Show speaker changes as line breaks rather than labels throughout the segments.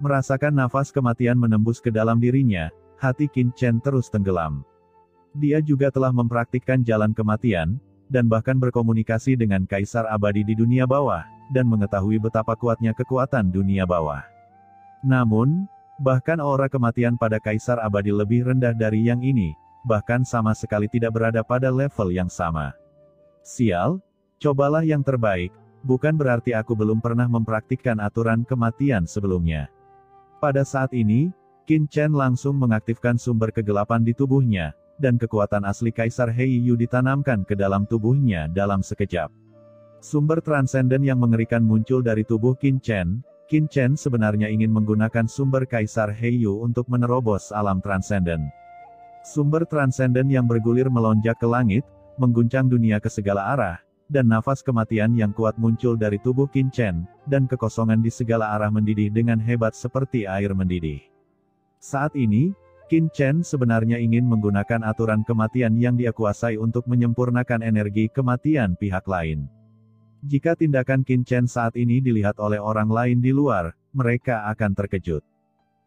Merasakan nafas kematian menembus ke dalam dirinya, hati Qin Chen terus tenggelam. Dia juga telah mempraktikkan jalan kematian, dan bahkan berkomunikasi dengan kaisar abadi di dunia bawah, dan mengetahui betapa kuatnya kekuatan dunia bawah. Namun, bahkan aura kematian pada kaisar abadi lebih rendah dari yang ini, bahkan sama sekali tidak berada pada level yang sama. Sial, cobalah yang terbaik, bukan berarti aku belum pernah mempraktikkan aturan kematian sebelumnya. Pada saat ini, Qin Chen langsung mengaktifkan sumber kegelapan di tubuhnya, dan kekuatan asli Kaisar Heiyu ditanamkan ke dalam tubuhnya dalam sekejap. Sumber transenden yang mengerikan muncul dari tubuh Qin Chen. Qin Chen sebenarnya ingin menggunakan sumber Kaisar Heiyu untuk menerobos alam transenden. Sumber transenden yang bergulir melonjak ke langit, mengguncang dunia ke segala arah, dan nafas kematian yang kuat muncul dari tubuh Qin Chen, dan kekosongan di segala arah mendidih dengan hebat seperti air mendidih. Saat ini, Qin Chen sebenarnya ingin menggunakan aturan kematian yang dia kuasai untuk menyempurnakan energi kematian pihak lain. Jika tindakan Qin Chen saat ini dilihat oleh orang lain di luar, mereka akan terkejut.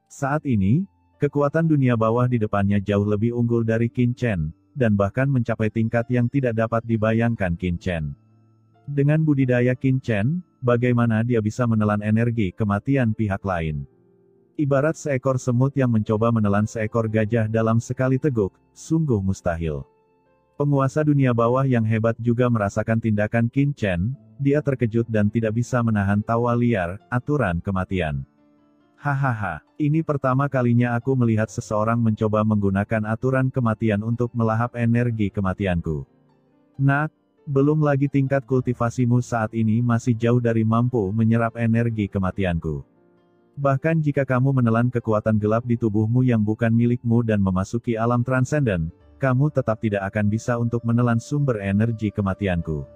Saat ini, kekuatan dunia bawah di depannya jauh lebih unggul dari Qin Chen, dan bahkan mencapai tingkat yang tidak dapat dibayangkan Qin Chen. Dengan budidaya Qin Chen, bagaimana dia bisa menelan energi kematian pihak lain? Ibarat seekor semut yang mencoba menelan seekor gajah dalam sekali teguk, sungguh mustahil. Penguasa dunia bawah yang hebat juga merasakan tindakan Qin Chen, dia terkejut dan tidak bisa menahan tawa liar, aturan kematian. Hahaha, ini pertama kalinya aku melihat seseorang mencoba menggunakan aturan kematian untuk melahap energi kematianku. Nak, belum lagi tingkat kultivasimu saat ini masih jauh dari mampu menyerap energi kematianku. Bahkan jika kamu menelan kekuatan gelap di tubuhmu yang bukan milikmu dan memasuki alam transenden, kamu tetap tidak akan bisa untuk menelan sumber energi kematianku.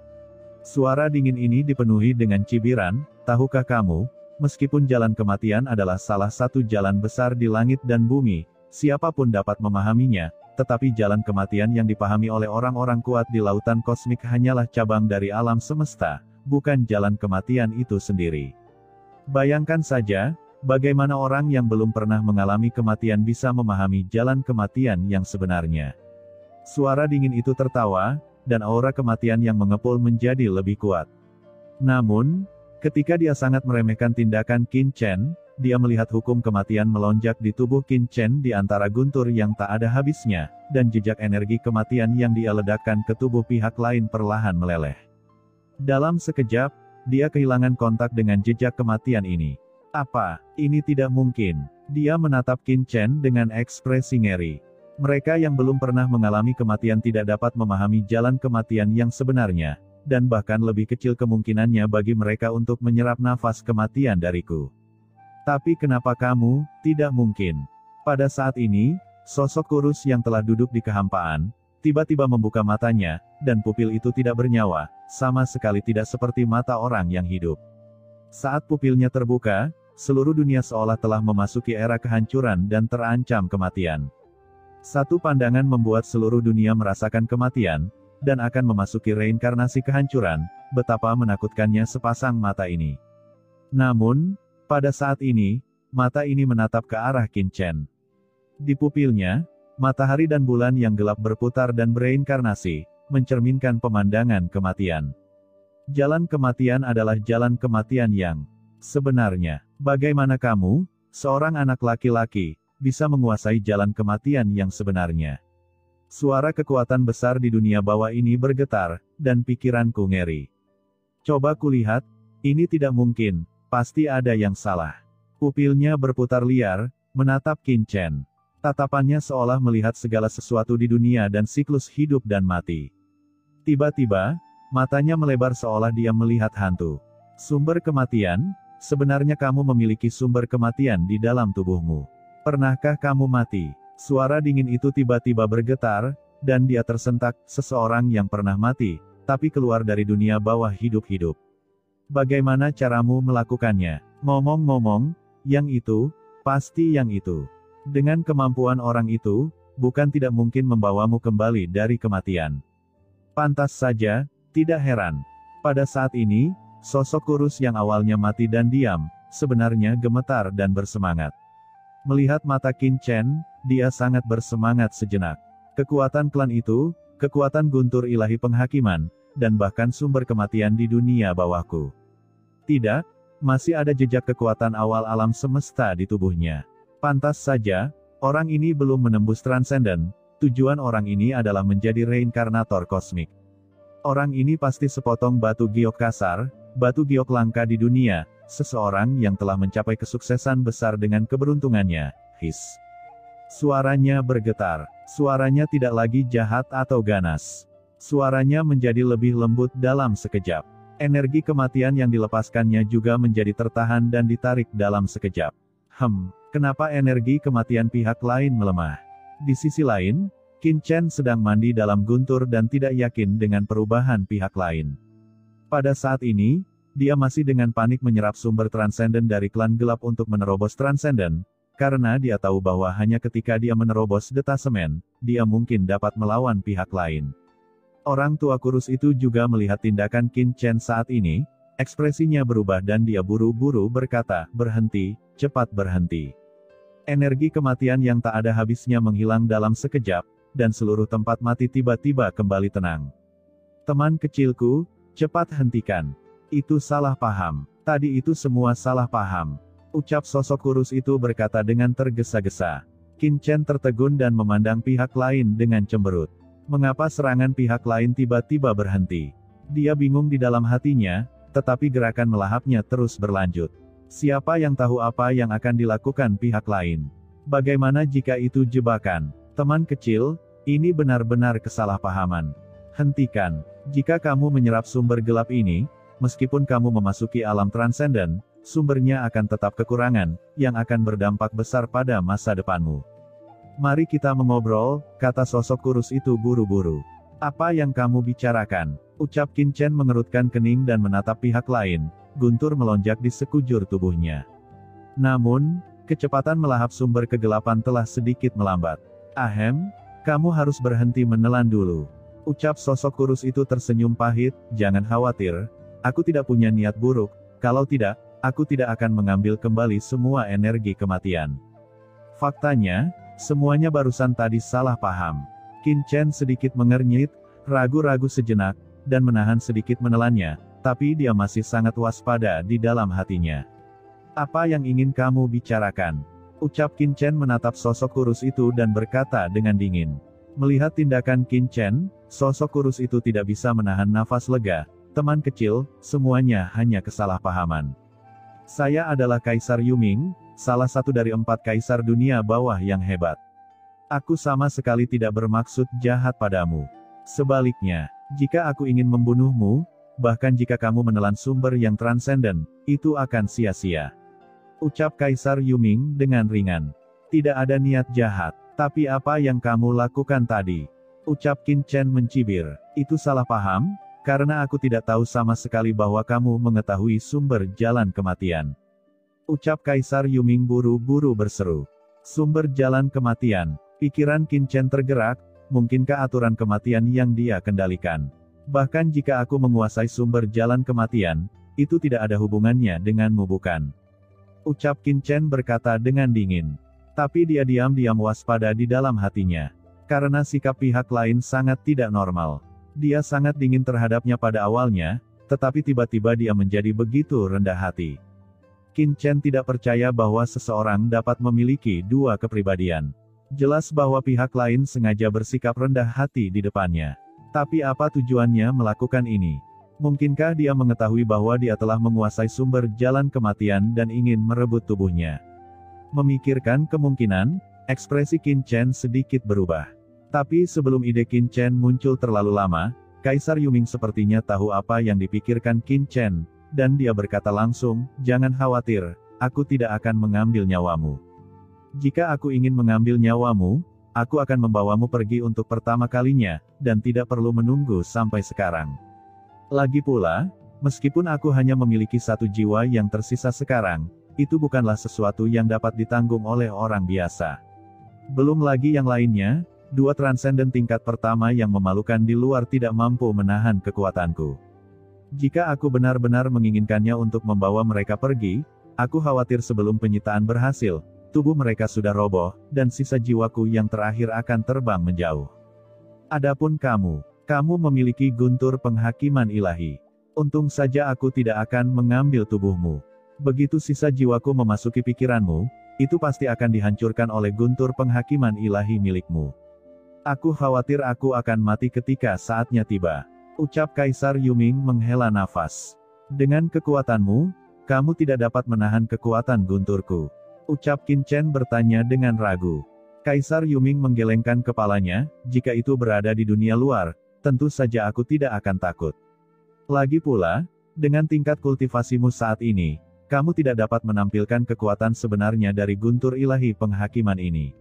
Suara dingin ini dipenuhi dengan cibiran, tahukah kamu, meskipun jalan kematian adalah salah satu jalan besar di langit dan bumi, siapapun dapat memahaminya, tetapi jalan kematian yang dipahami oleh orang-orang kuat di lautan kosmik hanyalah cabang dari alam semesta, bukan jalan kematian itu sendiri. Bayangkan saja, bagaimana orang yang belum pernah mengalami kematian bisa memahami jalan kematian yang sebenarnya. Suara dingin itu tertawa, dan aura kematian yang mengepul menjadi lebih kuat. Namun, ketika dia sangat meremehkan tindakan Qin Chen, dia melihat hukum kematian melonjak di tubuh Qin Chen di antara guntur yang tak ada habisnya, dan jejak energi kematian yang dia ledakkan ke tubuh pihak lain perlahan meleleh. Dalam sekejap, dia kehilangan kontak dengan jejak kematian ini. Apa, ini tidak mungkin? Dia menatap Qin Chen dengan ekspresi ngeri. Mereka yang belum pernah mengalami kematian tidak dapat memahami jalan kematian yang sebenarnya, dan bahkan lebih kecil kemungkinannya bagi mereka untuk menyerap nafas kematian dariku. Tapi kenapa kamu, tidak mungkin? Pada saat ini, sosok kurus yang telah duduk di kehampaan, tiba-tiba membuka matanya, dan pupil itu tidak bernyawa, sama sekali tidak seperti mata orang yang hidup. Saat pupilnya terbuka, seluruh dunia seolah telah memasuki era kehancuran dan terancam kematian. Satu pandangan membuat seluruh dunia merasakan kematian, dan akan memasuki reinkarnasi kehancuran, betapa menakutkannya sepasang mata ini. Namun, pada saat ini, mata ini menatap ke arah Qin Chen. Di pupilnya, matahari dan bulan yang gelap berputar dan bereinkarnasi, mencerminkan pemandangan kematian. Jalan kematian adalah jalan kematian yang sebenarnya. Bagaimana kamu, seorang anak laki-laki, bisa menguasai jalan kematian yang sebenarnya? Suara kekuatan besar di dunia bawah ini bergetar, dan pikiranku ngeri. Coba kulihat, ini tidak mungkin, pasti ada yang salah. Pupilnya berputar liar, menatap Qin Chen. Tatapannya seolah melihat segala sesuatu di dunia dan siklus hidup dan mati. Tiba-tiba, matanya melebar seolah dia melihat hantu. Sumber kematian, sebenarnya kamu memiliki sumber kematian di dalam tubuhmu. Pernahkah kamu mati? Suara dingin itu tiba-tiba bergetar, dan dia tersentak, seseorang yang pernah mati, tapi keluar dari dunia bawah hidup-hidup. Bagaimana caramu melakukannya? Ngomong-ngomong, yang itu, pasti yang itu. Dengan kemampuan orang itu, bukan tidak mungkin membawamu kembali dari kematian. Pantas saja, tidak heran. Pada saat ini, sosok kurus yang awalnya mati dan diam, sebenarnya gemetar dan bersemangat. Melihat mata Qin Chen, dia sangat bersemangat sejenak. Kekuatan klan itu, kekuatan guntur ilahi penghakiman, dan bahkan sumber kematian di dunia bawahku. Tidak, masih ada jejak kekuatan awal alam semesta di tubuhnya. Pantas saja, orang ini belum menembus transenden, tujuan orang ini adalah menjadi reinkarnator kosmik. Orang ini pasti sepotong batu giok kasar, batu giok langka di dunia, seseorang yang telah mencapai kesuksesan besar dengan keberuntungannya. His. Suaranya bergetar. Suaranya tidak lagi jahat atau ganas. Suaranya menjadi lebih lembut dalam sekejap. Energi kematian yang dilepaskannya juga menjadi tertahan dan ditarik dalam sekejap. Kenapa energi kematian pihak lain melemah? Di sisi lain, Qin Chen sedang mandi dalam guntur dan tidak yakin dengan perubahan pihak lain. Pada saat ini, dia masih dengan panik menyerap sumber transenden dari klan gelap untuk menerobos transenden, karena dia tahu bahwa hanya ketika dia menerobos detasemen, dia mungkin dapat melawan pihak lain. Orang tua kurus itu juga melihat tindakan Qin Chen saat ini, ekspresinya berubah dan dia buru-buru berkata, "Berhenti, cepat berhenti." Energi kematian yang tak ada habisnya menghilang dalam sekejap, dan seluruh tempat mati tiba-tiba kembali tenang. Teman kecilku, cepat hentikan. Itu salah paham. Tadi itu semua salah paham. Ucap sosok kurus itu berkata dengan tergesa-gesa. Qin Chen tertegun dan memandang pihak lain dengan cemberut. Mengapa serangan pihak lain tiba-tiba berhenti? Dia bingung di dalam hatinya, tetapi gerakan melahapnya terus berlanjut. Siapa yang tahu apa yang akan dilakukan pihak lain? Bagaimana jika itu jebakan? Teman kecil, ini benar-benar kesalahpahaman. Hentikan. Jika kamu menyerap sumber gelap ini, meskipun kamu memasuki alam transenden, sumbernya akan tetap kekurangan, yang akan berdampak besar pada masa depanmu. Mari kita mengobrol, kata sosok kurus itu buru-buru. Apa yang kamu bicarakan? Ucap Qin Chen mengerutkan kening dan menatap pihak lain, guntur melonjak di sekujur tubuhnya. Namun, kecepatan melahap sumber kegelapan telah sedikit melambat. Kamu harus berhenti menelan dulu. Ucap sosok kurus itu tersenyum pahit, jangan khawatir, aku tidak punya niat buruk, kalau tidak, aku tidak akan mengambil kembali semua energi kematian. Faktanya, semuanya barusan tadi salah paham. Qin Chen sedikit mengernyit, ragu-ragu sejenak, dan menahan sedikit menelannya, tapi dia masih sangat waspada di dalam hatinya. Apa yang ingin kamu bicarakan? Ucap Qin Chen menatap sosok kurus itu dan berkata dengan dingin. Melihat tindakan Qin Chen, sosok kurus itu tidak bisa menahan nafas lega. Teman kecil, semuanya hanya kesalahpahaman. Saya adalah Kaisar Yuming, salah satu dari 4 kaisar dunia bawah yang hebat. Aku sama sekali tidak bermaksud jahat padamu. Sebaliknya, jika aku ingin membunuhmu, bahkan jika kamu menelan sumber yang transenden, itu akan sia-sia. Ucap Kaisar Yuming dengan ringan. Tidak ada niat jahat, tapi apa yang kamu lakukan tadi? Ucap Qin Chen mencibir. Itu salah paham, karena aku tidak tahu sama sekali bahwa kamu mengetahui sumber jalan kematian. Ucap Kaisar Yuming buru-buru berseru. Sumber jalan kematian. Pikiran Qin Chen tergerak, mungkinkah aturan kematian yang dia kendalikan? Bahkan jika aku menguasai sumber jalan kematian, itu tidak ada hubungannya denganmu bukan? Ucap Qin Chen berkata dengan dingin. Tapi dia diam-diam waspada di dalam hatinya. Karena sikap pihak lain sangat tidak normal. Dia sangat dingin terhadapnya pada awalnya, tetapi tiba-tiba dia menjadi begitu rendah hati. Qin Chen tidak percaya bahwa seseorang dapat memiliki 2 kepribadian. Jelas bahwa pihak lain sengaja bersikap rendah hati di depannya. Tapi apa tujuannya melakukan ini? Mungkinkah dia mengetahui bahwa dia telah menguasai sumber jalan kematian dan ingin merebut tubuhnya? Memikirkan kemungkinan, ekspresi Qin Chen sedikit berubah. Tapi sebelum ide Qin Chen muncul terlalu lama, Kaisar Yuming sepertinya tahu apa yang dipikirkan Qin Chen, dan dia berkata langsung, jangan khawatir, aku tidak akan mengambil nyawamu. Jika aku ingin mengambil nyawamu, aku akan membawamu pergi untuk pertama kalinya, dan tidak perlu menunggu sampai sekarang. Lagi pula, meskipun aku hanya memiliki 1 jiwa yang tersisa sekarang, itu bukanlah sesuatu yang dapat ditanggung oleh orang biasa. Belum lagi yang lainnya, 2 transenden tingkat pertama yang memalukan di luar tidak mampu menahan kekuatanku. Jika aku benar-benar menginginkannya untuk membawa mereka pergi, Aku khawatir sebelum penyitaan berhasil, tubuh mereka sudah roboh, dan sisa jiwaku yang terakhir akan terbang menjauh. Adapun kamu memiliki guntur penghakiman ilahi. Untung saja aku tidak akan mengambil tubuhmu. Begitu sisa jiwaku memasuki pikiranmu, itu pasti akan dihancurkan oleh guntur penghakiman ilahi milikmu. Aku khawatir aku akan mati ketika saatnya tiba. Ucap Kaisar Yuming menghela nafas. Dengan kekuatanmu, kamu tidak dapat menahan kekuatan gunturku. Ucap Qin Chen bertanya dengan ragu. Kaisar Yuming menggelengkan kepalanya, jika itu berada di dunia luar, tentu saja aku tidak akan takut. Lagi pula, dengan tingkat kultivasimu saat ini, kamu tidak dapat menampilkan kekuatan sebenarnya dari guntur ilahi penghakiman ini.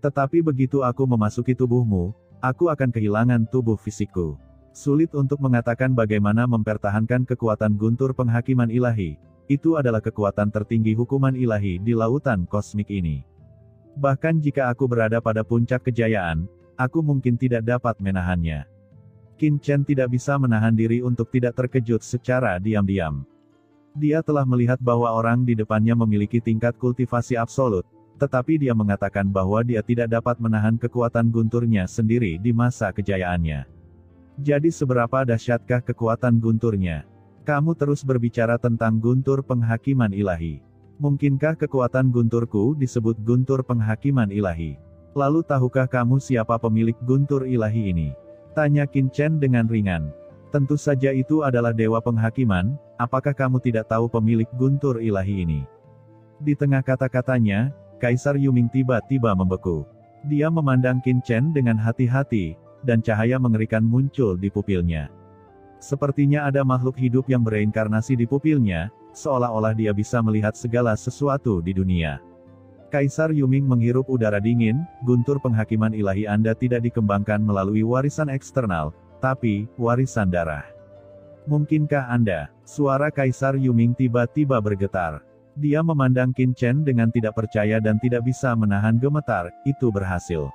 Tetapi begitu aku memasuki tubuhmu, aku akan kehilangan tubuh fisikku. Sulit untuk mengatakan bagaimana mempertahankan kekuatan guntur penghakiman ilahi. Itu adalah kekuatan tertinggi hukuman ilahi di lautan kosmik ini. Bahkan jika aku berada pada puncak kejayaan, aku mungkin tidak dapat menahannya. Qin Chen tidak bisa menahan diri untuk tidak terkejut secara diam-diam. Dia telah melihat bahwa orang di depannya memiliki tingkat kultivasi absolut, tetapi dia mengatakan bahwa dia tidak dapat menahan kekuatan gunturnya sendiri di masa kejayaannya. Jadi seberapa dahsyatkah kekuatan gunturnya? Kamu terus berbicara tentang guntur penghakiman ilahi. Mungkinkah kekuatan gunturku disebut guntur penghakiman ilahi? Lalu tahukah kamu siapa pemilik guntur ilahi ini? Tanya Qin Chen dengan ringan. Tentu saja itu adalah dewa penghakiman, apakah kamu tidak tahu pemilik guntur ilahi ini? Di tengah kata-katanya, Kaisar Yuming tiba-tiba membeku. Dia memandang Qin Chen dengan hati-hati, dan cahaya mengerikan muncul di pupilnya. Sepertinya ada makhluk hidup yang bereinkarnasi di pupilnya, seolah-olah dia bisa melihat segala sesuatu di dunia. Kaisar Yuming menghirup udara dingin, guntur penghakiman ilahi Anda tidak dikembangkan melalui warisan eksternal, tapi warisan darah. Mungkinkah Anda? Suara Kaisar Yuming tiba-tiba bergetar. Dia memandang Qin Chen dengan tidak percaya dan tidak bisa menahan gemetar. Itu berhasil.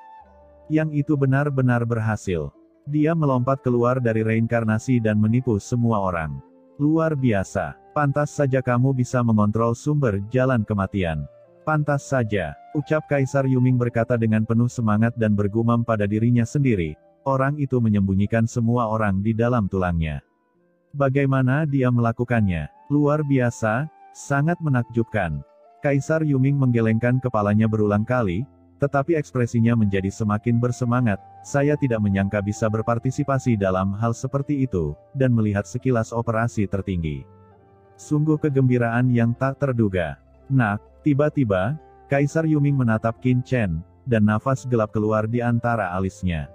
Yang itu benar-benar berhasil. Dia melompat keluar dari reinkarnasi dan menipu semua orang. Luar biasa. Pantas saja kamu bisa mengontrol sumber jalan kematian. Pantas saja, ucap Kaisar Yuming berkata dengan penuh semangat dan bergumam pada dirinya sendiri. Orang itu menyembunyikan semua orang di dalam tulangnya. Bagaimana dia melakukannya? Luar biasa, sangat menakjubkan. Kaisar Yuming menggelengkan kepalanya berulang kali, tetapi ekspresinya menjadi semakin bersemangat. Saya tidak menyangka bisa berpartisipasi dalam hal seperti itu, dan melihat sekilas operasi tertinggi. Sungguh kegembiraan yang tak terduga. Nak, tiba-tiba, Kaisar Yuming menatap Qin Chen, dan nafas gelap keluar di antara alisnya.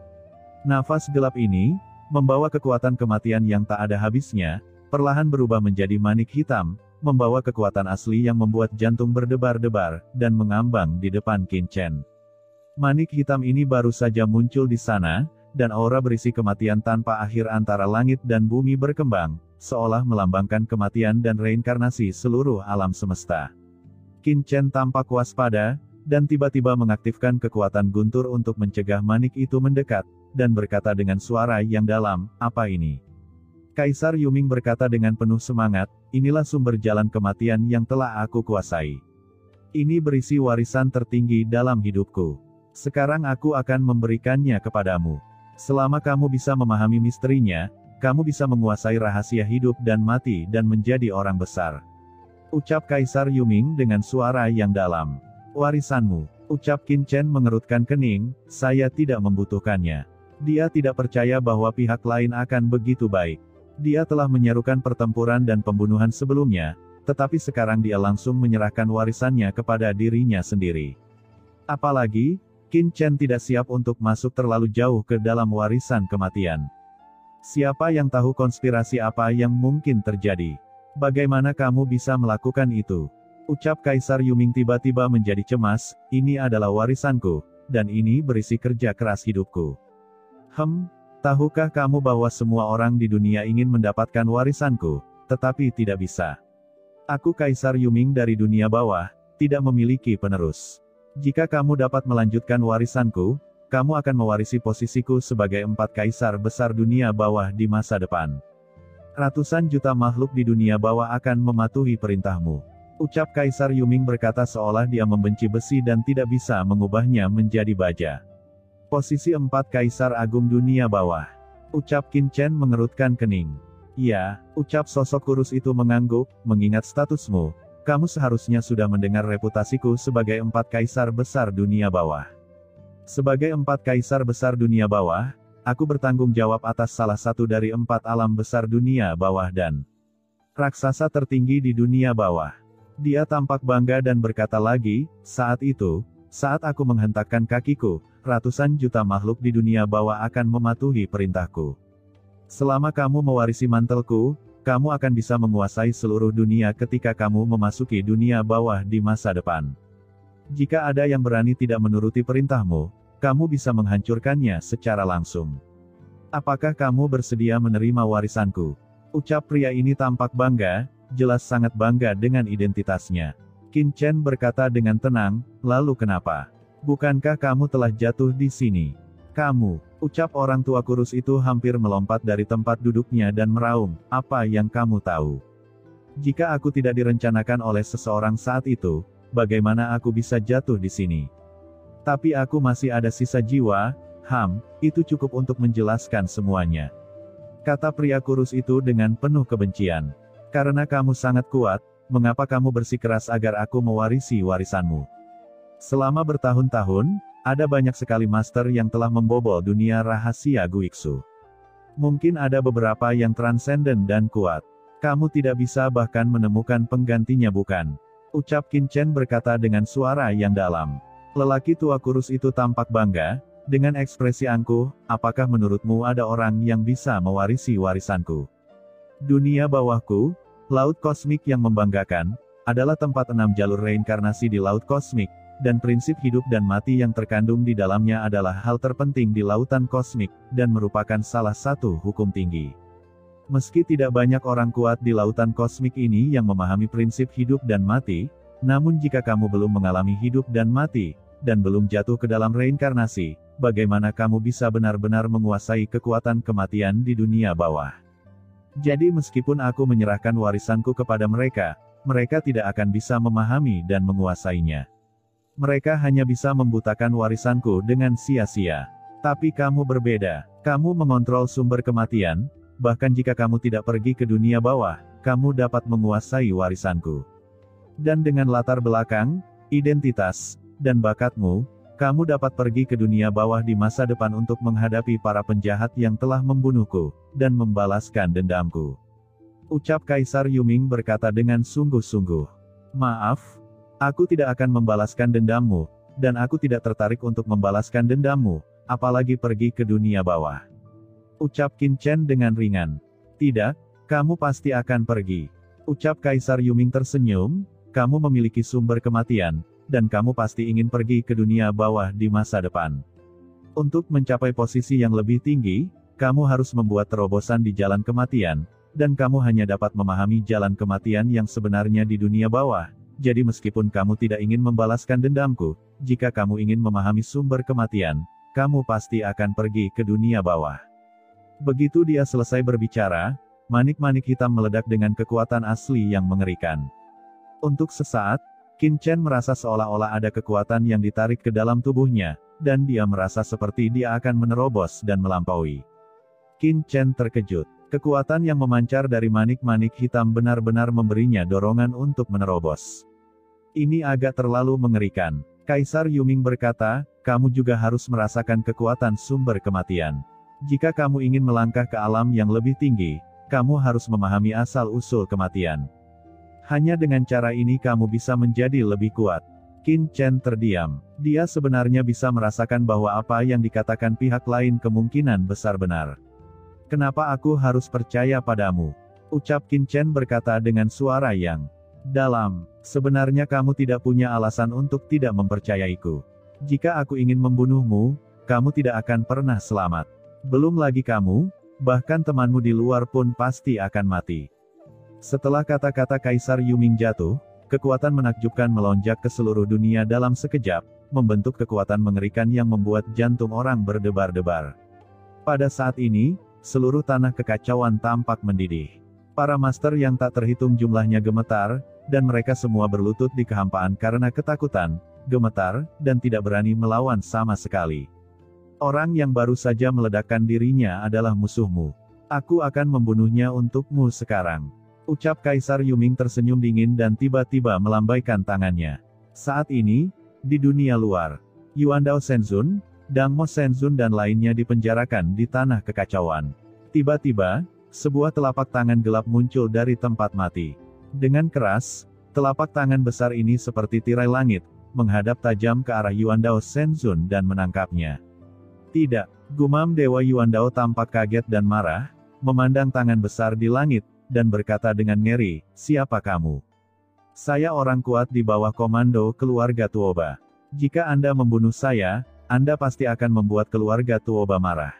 Nafas gelap ini, membawa kekuatan kematian yang tak ada habisnya, perlahan berubah menjadi manik hitam, membawa kekuatan asli yang membuat jantung berdebar-debar, dan mengambang di depan Qin Chen. Manik hitam ini baru saja muncul di sana, dan aura berisi kematian tanpa akhir antara langit dan bumi berkembang, seolah melambangkan kematian dan reinkarnasi seluruh alam semesta. Qin Chen tampak waspada, dan tiba-tiba mengaktifkan kekuatan guntur untuk mencegah manik itu mendekat, dan berkata dengan suara yang dalam, "Apa ini?" Kaisar Yuming berkata dengan penuh semangat, "Inilah sumber jalan kematian yang telah aku kuasai. Ini berisi warisan tertinggi dalam hidupku. Sekarang aku akan memberikannya kepadamu. Selama kamu bisa memahami misterinya, kamu bisa menguasai rahasia hidup dan mati dan menjadi orang besar." Ucap Kaisar Yuming dengan suara yang dalam. "Warisanmu," ucap Qin Chen mengerutkan kening, "saya tidak membutuhkannya." Dia tidak percaya bahwa pihak lain akan begitu baik. Dia telah menyerukan pertempuran dan pembunuhan sebelumnya, tetapi sekarang dia langsung menyerahkan warisannya kepada dirinya sendiri. Apalagi, Qin Chen tidak siap untuk masuk terlalu jauh ke dalam warisan kematian. Siapa yang tahu konspirasi apa yang mungkin terjadi? Bagaimana kamu bisa melakukan itu? Ucap Kaisar Yuming tiba-tiba menjadi cemas, "Ini adalah warisanku, dan ini berisi kerja keras hidupku. Tahukah kamu bahwa semua orang di dunia ingin mendapatkan warisanku, tetapi tidak bisa. Aku Kaisar Yuming dari dunia bawah, tidak memiliki penerus. Jika kamu dapat melanjutkan warisanku, kamu akan mewarisi posisiku sebagai 4 kaisar besar dunia bawah di masa depan. Ratusan juta makhluk di dunia bawah akan mematuhi perintahmu." Ucap Kaisar Yuming berkata seolah dia membenci besi dan tidak bisa mengubahnya menjadi baja. Posisi 4 Kaisar Agung Dunia Bawah. Ucap Qin Chen mengerutkan kening. Ya, ucap sosok kurus itu mengangguk, mengingat statusmu. Kamu seharusnya sudah mendengar reputasiku sebagai 4 Kaisar Besar Dunia Bawah. Sebagai 4 Kaisar Besar Dunia Bawah, aku bertanggung jawab atas salah satu dari 4 alam besar dunia bawah dan raksasa tertinggi di dunia bawah. Dia tampak bangga dan berkata lagi, saat itu, saat aku menghentakkan kakiku, ratusan juta makhluk di dunia bawah akan mematuhi perintahku. Selama kamu mewarisi mantelku, kamu akan bisa menguasai seluruh dunia ketika kamu memasuki dunia bawah di masa depan. Jika ada yang berani tidak menuruti perintahmu, kamu bisa menghancurkannya secara langsung. Apakah kamu bersedia menerima warisanku? Ucap pria ini tampak bangga, jelas sangat bangga dengan identitasnya. Qin Chen berkata dengan tenang, lalu kenapa? Bukankah kamu telah jatuh di sini? Kamu, ucap orang tua kurus itu hampir melompat dari tempat duduknya dan meraung, apa yang kamu tahu? Jika aku tidak direncanakan oleh seseorang saat itu, bagaimana aku bisa jatuh di sini? Tapi aku masih ada sisa jiwa, itu cukup untuk menjelaskan semuanya. Kata pria kurus itu dengan penuh kebencian. Karena kamu sangat kuat, mengapa kamu bersikeras agar aku mewarisi warisanmu? Selama bertahun-tahun, ada banyak sekali master yang telah membobol dunia rahasia Guiksu. Mungkin ada beberapa yang transenden dan kuat. Kamu tidak bisa bahkan menemukan penggantinya bukan? Ucap Qin Chen berkata dengan suara yang dalam. Lelaki tua kurus itu tampak bangga, dengan ekspresi angkuh, apakah menurutmu ada orang yang bisa mewarisi warisanku? Dunia bawahku, laut kosmik yang membanggakan, adalah tempat 6 jalur reinkarnasi di laut kosmik, dan prinsip hidup dan mati yang terkandung di dalamnya adalah hal terpenting di lautan kosmik, dan merupakan salah satu hukum tinggi. Meski tidak banyak orang kuat di lautan kosmik ini yang memahami prinsip hidup dan mati, namun jika kamu belum mengalami hidup dan mati, dan belum jatuh ke dalam reinkarnasi, bagaimana kamu bisa benar-benar menguasai kekuatan kematian di dunia bawah? Jadi meskipun aku menyerahkan warisanku kepada mereka, mereka tidak akan bisa memahami dan menguasainya. Mereka hanya bisa membutakan warisanku dengan sia-sia. Tapi kamu berbeda. Kamu mengontrol sumber kematian, bahkan jika kamu tidak pergi ke dunia bawah, kamu dapat menguasai warisanku. Dan dengan latar belakang, identitas, dan bakatmu, kamu dapat pergi ke dunia bawah di masa depan untuk menghadapi para penjahat yang telah membunuhku, dan membalaskan dendamku. Ucap Kaisar Yuming berkata dengan sungguh-sungguh. Maaf, aku tidak akan membalaskan dendammu, dan aku tidak tertarik untuk membalaskan dendammu, apalagi pergi ke dunia bawah. Ucap Qin Chen dengan ringan. Tidak, kamu pasti akan pergi. Ucap Kaisar Yuming tersenyum, kamu memiliki sumber kematian, dan kamu pasti ingin pergi ke dunia bawah di masa depan. Untuk mencapai posisi yang lebih tinggi, kamu harus membuat terobosan di jalan kematian, dan kamu hanya dapat memahami jalan kematian yang sebenarnya di dunia bawah. Jadi meskipun kamu tidak ingin membalaskan dendamku, jika kamu ingin memahami sumber kematian, kamu pasti akan pergi ke dunia bawah. Begitu dia selesai berbicara, manik-manik hitam meledak dengan kekuatan asli yang mengerikan. Untuk sesaat, Qin Chen merasa seolah-olah ada kekuatan yang ditarik ke dalam tubuhnya, dan dia merasa seperti dia akan menerobos dan melampaui. Qin Chen terkejut. Kekuatan yang memancar dari manik-manik hitam benar-benar memberinya dorongan untuk menerobos. Ini agak terlalu mengerikan. Kaisar Yuming berkata, kamu juga harus merasakan kekuatan sumber kematian. Jika kamu ingin melangkah ke alam yang lebih tinggi, kamu harus memahami asal-usul kematian. Hanya dengan cara ini kamu bisa menjadi lebih kuat. Qin Chen terdiam. Dia sebenarnya bisa merasakan bahwa apa yang dikatakan pihak lain kemungkinan besar benar. Kenapa aku harus percaya padamu? Ucap Qin Chen berkata dengan suara yang dalam. Sebenarnya kamu tidak punya alasan untuk tidak mempercayaiku. Jika aku ingin membunuhmu, kamu tidak akan pernah selamat. Belum lagi kamu, bahkan temanmu di luar pun pasti akan mati. Setelah kata-kata Kaisar Yuming jatuh, kekuatan menakjubkan melonjak ke seluruh dunia dalam sekejap, membentuk kekuatan mengerikan yang membuat jantung orang berdebar-debar. Pada saat ini, seluruh tanah kekacauan tampak mendidih. Para master yang tak terhitung jumlahnya gemetar, dan mereka semua berlutut di kehampaan karena ketakutan, gemetar, dan tidak berani melawan sama sekali. Orang yang baru saja meledakkan dirinya adalah musuhmu. Aku akan membunuhnya untukmu sekarang. Ucap Kaisar Yuming tersenyum dingin dan tiba-tiba melambaikan tangannya. Saat ini, di dunia luar, Yuandao Shenzun, Dang Mo Shenzun dan lainnya dipenjarakan di tanah kekacauan. Tiba-tiba, sebuah telapak tangan gelap muncul dari tempat mati. Dengan keras, telapak tangan besar ini seperti tirai langit, menghadap tajam ke arah Yuandao Shenzun dan menangkapnya. Tidak, gumam Dewa Yuandao tampak kaget dan marah, memandang tangan besar di langit, dan berkata dengan ngeri, "Siapa kamu?" "Saya orang kuat di bawah komando keluarga Tuoba. Jika Anda membunuh saya, Anda pasti akan membuat keluarga Tuoba marah.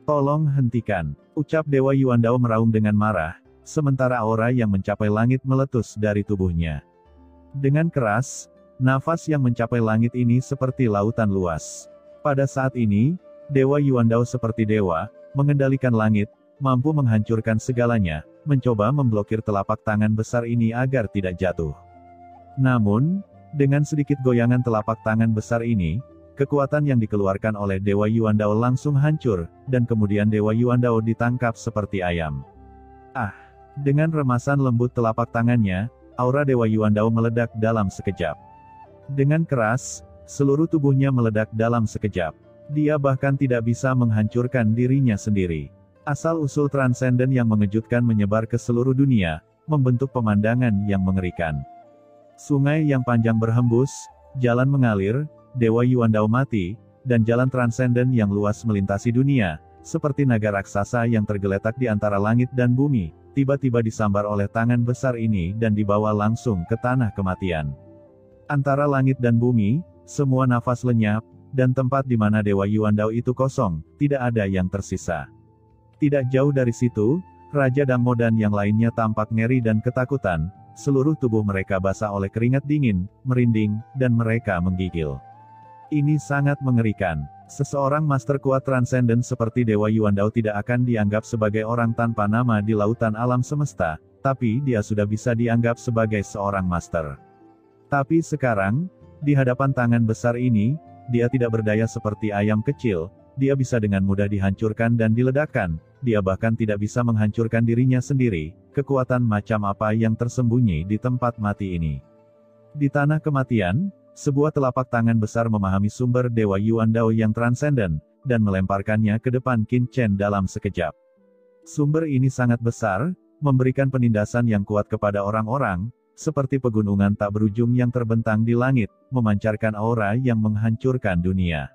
Tolong hentikan," ucap Dewa Yuandao meraung dengan marah, sementara aura yang mencapai langit meletus dari tubuhnya. Dengan keras, nafas yang mencapai langit ini seperti lautan luas. Pada saat ini, Dewa Yuandao seperti dewa, mengendalikan langit, mampu menghancurkan segalanya, mencoba memblokir telapak tangan besar ini agar tidak jatuh. Namun, dengan sedikit goyangan telapak tangan besar ini, kekuatan yang dikeluarkan oleh Dewa Yuandao langsung hancur, dan kemudian Dewa Yuandao ditangkap seperti ayam. Ah! Dengan remasan lembut telapak tangannya, aura Dewa Yuandao meledak dalam sekejap. Dengan keras, seluruh tubuhnya meledak dalam sekejap. Dia bahkan tidak bisa menghancurkan dirinya sendiri. Asal-usul transenden yang mengejutkan menyebar ke seluruh dunia, membentuk pemandangan yang mengerikan. Sungai yang panjang berhembus, jalan mengalir, Dewa Yuandao mati, dan jalan transenden yang luas melintasi dunia, seperti naga raksasa yang tergeletak di antara langit dan bumi, tiba-tiba disambar oleh tangan besar ini dan dibawa langsung ke tanah kematian. Antara langit dan bumi, semua nafas lenyap, dan tempat di mana Dewa Yuandao itu kosong, tidak ada yang tersisa. Tidak jauh dari situ, Raja Dang Mo dan yang lainnya tampak ngeri dan ketakutan, seluruh tubuh mereka basah oleh keringat dingin, merinding, dan mereka menggigil. Ini sangat mengerikan. Seseorang master kuat transenden seperti Dewa Yuandao tidak akan dianggap sebagai orang tanpa nama di lautan alam semesta, tapi dia sudah bisa dianggap sebagai seorang master. Tapi sekarang, di hadapan tangan besar ini, dia tidak berdaya seperti ayam kecil, dia bisa dengan mudah dihancurkan dan diledakkan, dia bahkan tidak bisa menghancurkan dirinya sendiri, kekuatan macam apa yang tersembunyi di tempat mati ini. Di tanah kematian, sebuah telapak tangan besar memahami sumber Dewa Yuandao yang transenden, dan melemparkannya ke depan Qin Chen dalam sekejap. Sumber ini sangat besar, memberikan penindasan yang kuat kepada orang-orang, seperti pegunungan tak berujung yang terbentang di langit, memancarkan aura yang menghancurkan dunia.